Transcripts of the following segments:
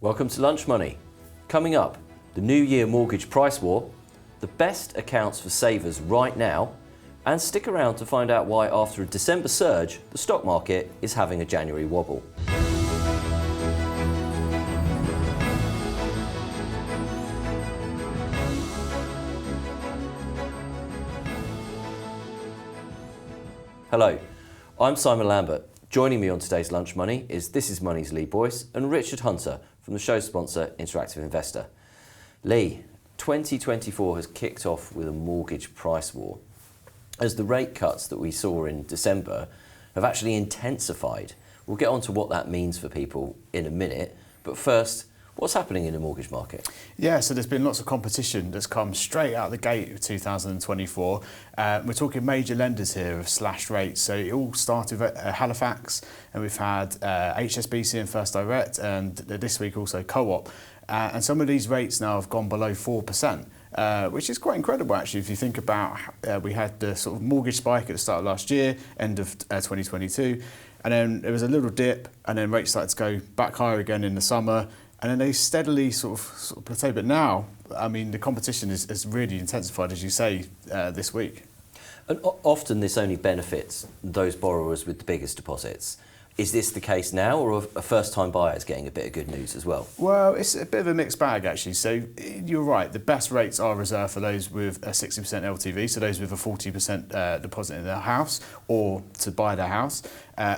Welcome to Lunch Money. Coming up, the New Year mortgage price war, the best accounts for savers right now, and stick around to find out why after a December surge, the stock market is having a January wobble. Hello, I'm Simon Lambert. Joining me on today's Lunch Money is This Is Money's Lee Boyce and Richard Hunter from the show's sponsor, Interactive Investor. Lee, 2024 has kicked off with a mortgage price war, as the rate cuts that we saw in December have actually intensified. We'll get on to what that means for people in a minute, but first, what's happening in the mortgage market? Yeah, so there's been lots of competition that's come straight out the gate of 2024. We're talking major lenders here have slashed rates. So it all started at Halifax, and we've had HSBC and First Direct, and this week also Co-op. And some of these rates now have gone below 4%, which is quite incredible actually if you think about we had the sort of mortgage spike at the start of last year, end of 2022, and then there was a little dip, and then rates started to go back higher again in the summer. And then they steadily sort of plateau. But now, I mean, the competition is really intensified, as you say, this week. And often this only benefits those borrowers with the biggest deposits. Is this the case now, or are first-time buyers getting a bit of good news as well? Well, it's a bit of a mixed bag, actually. So you're right, the best rates are reserved for those with a 60% LTV, so those with a 40% deposit in their house or to buy their house.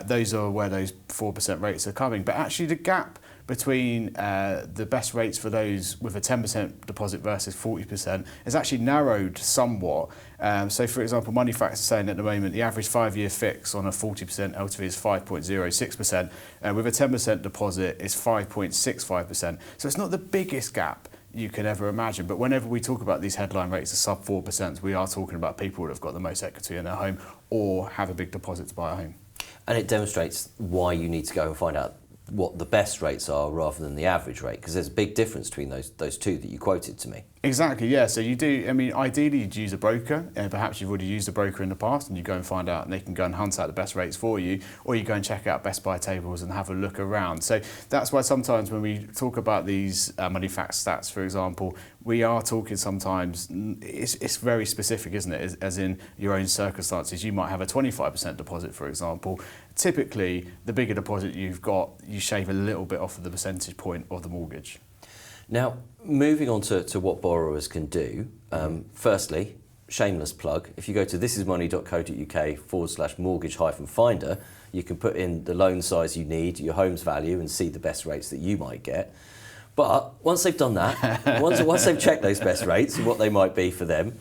Those are where those 4% rates are coming. But actually the gap between the best rates for those with a 10% deposit versus 40% has actually narrowed somewhat. So for example, Money Facts are saying at the moment the average 5-year fix on a 40% LTV is 5.06%, with a 10% deposit is 5.65%. So it's not the biggest gap you can ever imagine, but whenever we talk about these headline rates of sub 4%, we are talking about people that have got the most equity in their home or have a big deposit to buy a home. And it demonstrates why you need to go and find out what the best rates are rather than the average rate, because there's a big difference between those two that you quoted to me. Exactly, yeah. So you do, I mean, ideally you'd use a broker, and perhaps you've already used a broker in the past, and you go and find out, and they can go and hunt out the best rates for you, or you go and check out Best Buy tables and have a look around. So that's why sometimes when we talk about these Money Facts stats, for example, we are talking sometimes, it's very specific, isn't it? As in your own circumstances, you might have a 25% deposit, for example. Typically, the bigger deposit you've got, you shave a little bit off of the percentage point of the mortgage. Now, moving on to what borrowers can do, firstly, shameless plug, if you go to thisismoney.co.uk/mortgage-finder, you can put in the loan size you need, your home's value, and see the best rates that you might get. But once they've done that, once they've checked those best rates and what they might be for them,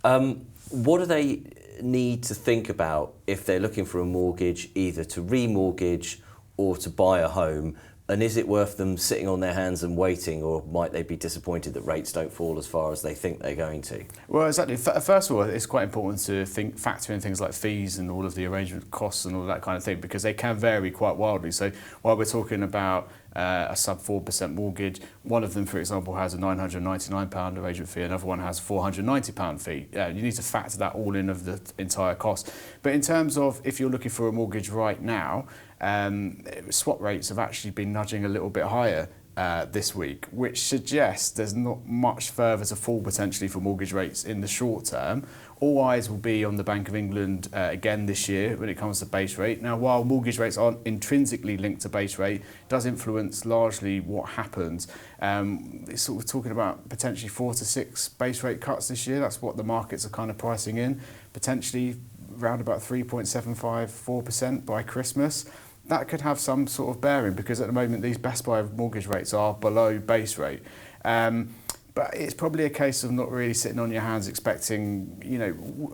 what do they need to think about if they're looking for a mortgage, either to remortgage or to buy a home? And is it worth them sitting on their hands and waiting, or might they be disappointed that rates don't fall as far as they think they're going to? Well, exactly. First of all, it's quite important to factor in things like fees and all of the arrangement costs and all that kind of thing, because they can vary quite wildly. So while we're talking about a sub 4% mortgage, one of them, for example, has a £999 arrangement fee, another one has a £490 fee. You need to factor that all in of the entire cost. But in terms of if you're looking for a mortgage right now, swap rates have actually been nudging a little bit higher this week, which suggests there's not much further to fall potentially for mortgage rates in the short term. All eyes will be on the Bank of England again this year when it comes to base rate. Now, while mortgage rates aren't intrinsically linked to base rate, it does influence largely what happens. It's sort of talking about potentially 4 to 6 base rate cuts this year. That's what the markets are kind of pricing in, potentially around about 3.75, 4% by Christmas. That could have some sort of bearing, because at the moment these Best Buy mortgage rates are below base rate. But it's probably a case of not really sitting on your hands expecting, you know,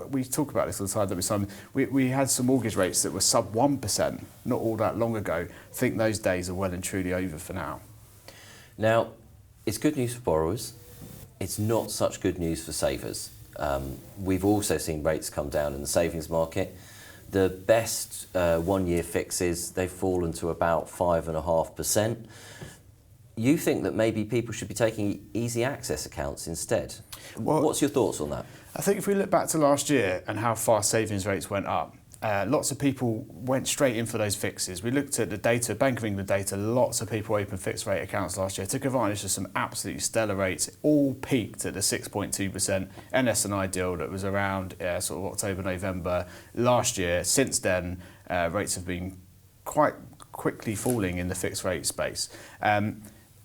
we talk about this all the time, that we had some mortgage rates that were sub 1% not all that long ago. I think those days are well and truly over for now. Now, it's good news for borrowers. It's not such good news for savers. We've also seen rates come down in the savings market. The best 1-year fixes, they've fallen to about 5.5%. You think that maybe people should be taking easy access accounts instead. Well, what's your thoughts on that? I think if we look back to last year and how fast savings rates went up, lots of people went straight in for those fixes. We looked at the data, Bank of England data, lots of people opened fixed rate accounts last year, took advantage of some absolutely stellar rates, all peaked at the 6.2% NS&I deal that was around sort of October, November last year. Since then, rates have been quite quickly falling in the fixed rate space.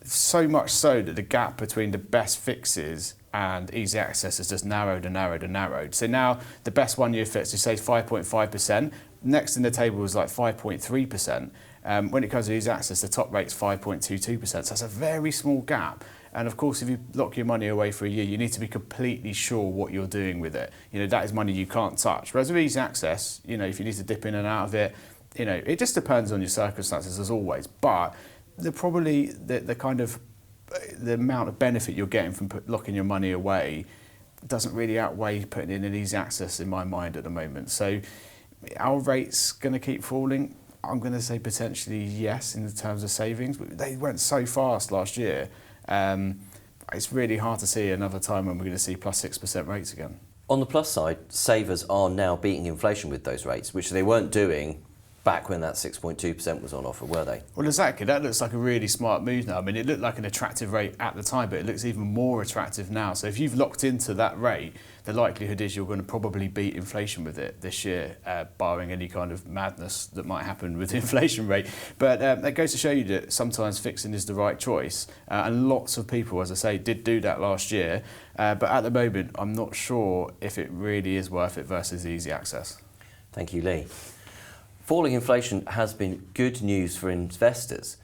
So much so that the gap between the best fixes and easy access has just narrowed and narrowed and narrowed. So now the best 1 year fix is say 5.5%. Next in the table is like 5.3%. When it comes to easy access, the top rate's 5.22%. So that's a very small gap. And of course, if you lock your money away for a year, you need to be completely sure what you're doing with it. You know, that is money you can't touch. Whereas with easy access, you know, if you need to dip in and out of it, you know, it just depends on your circumstances as always. But the amount of benefit you're getting from locking your money away doesn't really outweigh putting in an easy access in my mind at the moment. So are rates going to keep falling? I'm going to say potentially yes in terms of savings. They went so fast last year. It's really hard to see another time when we're going to see plus 6% rates again. On the plus side, savers are now beating inflation with those rates, which they weren't doing back when that 6.2% was on offer, were they? Well, exactly. That looks like a really smart move now. I mean, it looked like an attractive rate at the time, but it looks even more attractive now. So if you've locked into that rate, the likelihood is you're going to probably beat inflation with it this year, barring any kind of madness that might happen with the inflation rate. But that goes to show you that sometimes fixing is the right choice. And lots of people, as I say, did do that last year. But at the moment, I'm not sure if it really is worth it versus easy access. Thank you, Lee. Falling inflation has been good news for investors.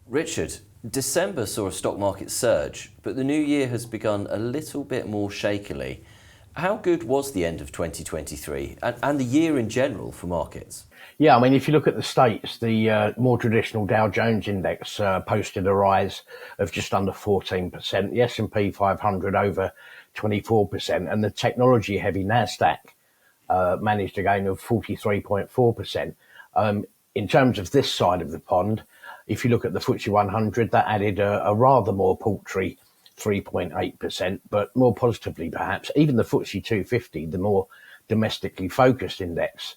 Richard, December saw a stock market surge, but the new year has begun a little bit more shakily. How good was the end of 2023 and the year in general for markets? Yeah, I mean, if you look at the States, the more traditional Dow Jones index posted a rise of just under 14%, the S&P 500 over 24%, and the technology-heavy NASDAQ managed a gain of 43.4%. In terms of this side of the pond, if you look at the FTSE 100, that added a rather more paltry 3.8%, but more positively perhaps, even the FTSE 250, the more domestically focused index,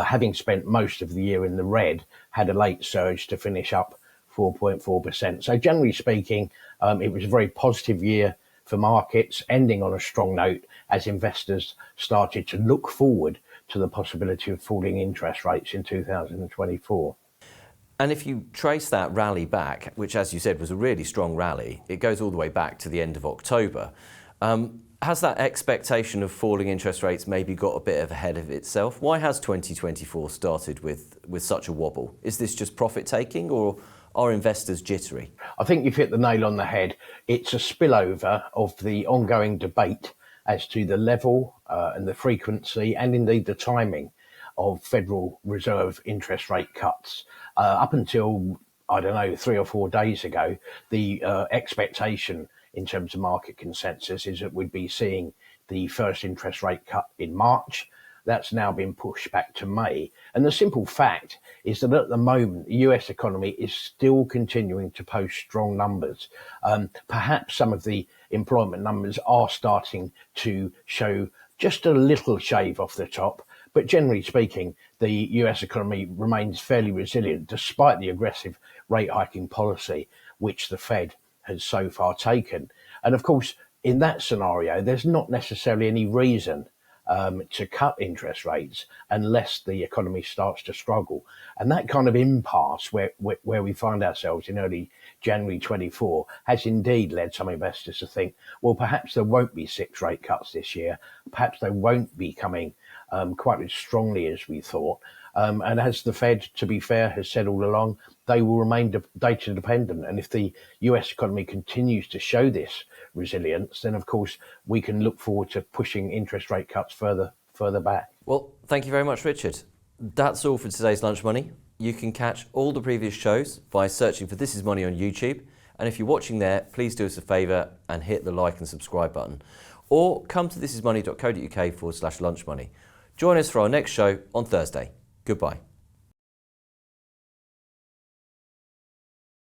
having spent most of the year in the red, had a late surge to finish up 4.4%. So generally speaking, it was a very positive year for markets, ending on a strong note as investors started to look forward to the possibility of falling interest rates in 2024. And if you trace that rally back, which as you said was a really strong rally, it goes all the way back to the end of October. Has that expectation of falling interest rates maybe got a bit ahead of itself? Why has 2024 started with such a wobble? Is this just profit taking or are investors jittery? I think you've hit the nail on the head. It's a spillover of the ongoing debate as to the level and the frequency and indeed the timing of Federal Reserve interest rate cuts. Up until, 3 or 4 days ago, the expectation in terms of market consensus is that we'd be seeing the first interest rate cut in March. That's now been pushed back to May. And the simple fact is that at the moment, the US economy is still continuing to post strong numbers. Perhaps some of the employment numbers are starting to show just a little shave off the top. But generally speaking, the US economy remains fairly resilient despite the aggressive rate hiking policy which the Fed has so far taken. And of course, in that scenario, there's not necessarily any reason to cut interest rates unless the economy starts to struggle. And that kind of impasse where we find ourselves in early January 24 has indeed led some investors to think, well, perhaps there won't be 6 rate cuts this year. Perhaps they won't be coming quite as strongly as we thought. And as the Fed, to be fair, has said all along, they will remain data dependent. And if the US economy continues to show this resilience, then of course we can look forward to pushing interest rate cuts further back. Well, thank you very much, Richard. That's all for today's Lunch Money. You can catch all the previous shows by searching for This Is Money on YouTube. And if you're watching there, please do us a favour and hit the like and subscribe button. Or come to thisismoney.co.uk/lunchmoney. Join us for our next show on Thursday. Goodbye.